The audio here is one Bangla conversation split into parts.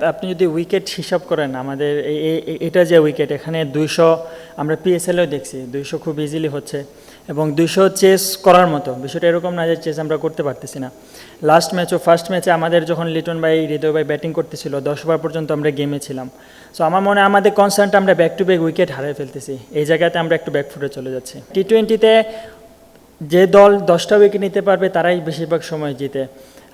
আপনি যদি উইকেট হিসাব করেন আমাদের এটা যে উইকেট এখানে 200 আমরা পিএসএলেও দেখছি 200 খুব ইজিলি হচ্ছে এবং 200 চেস করার মতো বিষয়টা এরকম না যে চেস আমরা করতে পারতেছি না। লাস্ট ম্যাচও ফার্স্ট ম্যাচে আমাদের যখন লিটন ভাই হৃদয় ভাই ব্যাটিং করতেছিল 10 ওভার পর্যন্ত আমরা গেমে ছিলাম। সো আমার মনে হয় আমাদের কনসার্নটা আমরা ব্যাক টু ব্যাক উইকেট হারিয়ে ফেলতেছি, এই জায়গাতে আমরা একটু ব্যাকফুটে চলে যাচ্ছি। টি20তে যে দল 10টা উইকেট নিতে পারবে তারাই বেশিরভাগ সময় জিতে।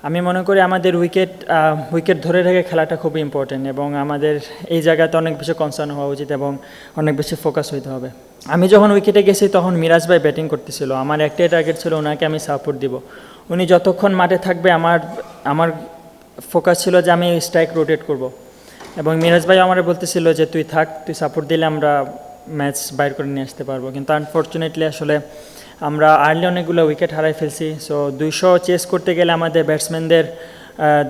আমি মনে করি আমাদের উইকেট ধরে রেখে খেলাটা খুবই ইম্পর্টেন্ট এবং আমাদের এই জায়গাতে অনেক বেশি কনসার্ন হওয়া উচিত এবং অনেক বেশি ফোকাস হইতে হবে। আমি যখন উইকেটে গেছি তখন মিরাজ ভাই ব্যাটিং করতেছিল, আমার একটাই টার্গেট ছিল ওনাকে আমি সাপোর্ট দিব। উনি যতক্ষণ মাঠে থাকবে আমার ফোকাস ছিল যে আমি স্ট্রাইক রোটেট করব এবং মিরাজ ভাই আমার বলতেছিল যে তুই থাক, তুই সাপোর্ট দিলে আমরা ম্যাচ বাইর করে নিয়ে আসতে পারবো। কিন্তু আনফর্চুনেটলি আসলে আমরা আর্লি অনেকগুলো উইকেট হারাই ফেলছি। সো 200 চেস করতে গেলে আমাদের ব্যাটসম্যানদের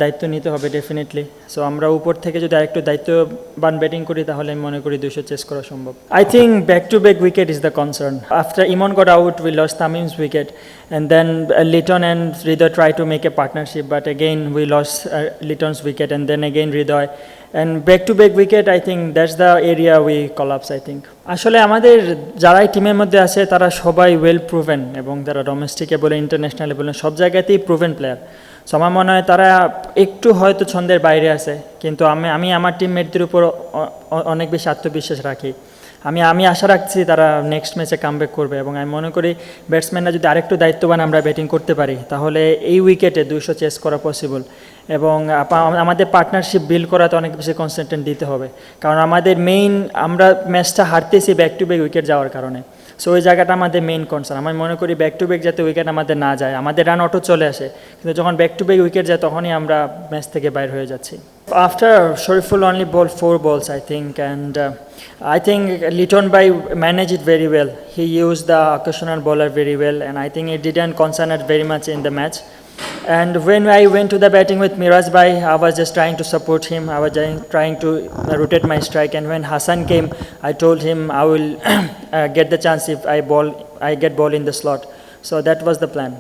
দায়িত্ব নিতে হবে ডেফিনেটলি। সো আমরা উপর থেকে যদি আরেকটু দায়িত্ববান ব্যাটিং করি তাহলে আমি মনে করি 200 চেস করা সম্ভব। I think back to back wicket is the concern. After Emon got out we lost Tamim's wicket and then Liton and Hridoy tried to make a partnership, but again we lost Liton's wicket and then again Hridoy, and back to back wicket. I think that's the area we collapse. I think আসলে আমাদের যারাই টিমের মধ্যে আছে তারা সবাই ওয়েল প্রুভেন এবং তারা ডোমেস্টিকে বলে ইন্টারন্যাশনালে বলে সব জায়গাতেই প্রুভেন প্লেয়ার। সো আমার মনে হয় তারা একটু হয়তো ছন্দের বাইরে আছে, কিন্তু আমি আমার টিমমেটদের উপর অনেক বেশি আত্মবিশ্বাস রাখি। আমি আশা রাখছি তারা নেক্সট ম্যাচে কামব্যাক করবে এবং আমি মনে করি ব্যাটসম্যানরা যদি আরেকটু দায়িত্ববান আমরা ব্যাটিং করতে পারি তাহলে এই উইকেটে 200 চেস করা পসিবল। এবং আমাদের পার্টনারশিপ বিল্ড করাতে অনেক বেশি কনসেন্ট্রেট দিতে হবে, কারণ আমাদের আমরা ম্যাচটা হারতেছি ব্যাক টু ব্যাক উইকেট যাওয়ার কারণে। সো ওই জায়গাটা আমাদের মেইন কনসার্ন। আমি মনে করি ব্যাক টু ব্যাক যাতে উইকেট আমাদের না যায়, আমাদের রান অটো চলে আসে, কিন্তু যখন ব্যাক টু ব্যাক উইকেট যায় তখনই আমরা ম্যাচ থেকে বাইর হয়ে যাচ্ছি। After Shariful only bowled 4 balls, I think, and I think Liton Bhai managed it very well. He used the occasional bowler very well, and I think it didn't concern us very much in the match. And when I went to the batting with Miraj Bhai, I was just trying to support him. I was trying to rotate my strike, and when Hassan came, I told him I will get the chance if I get ball in the slot. So that was the plan.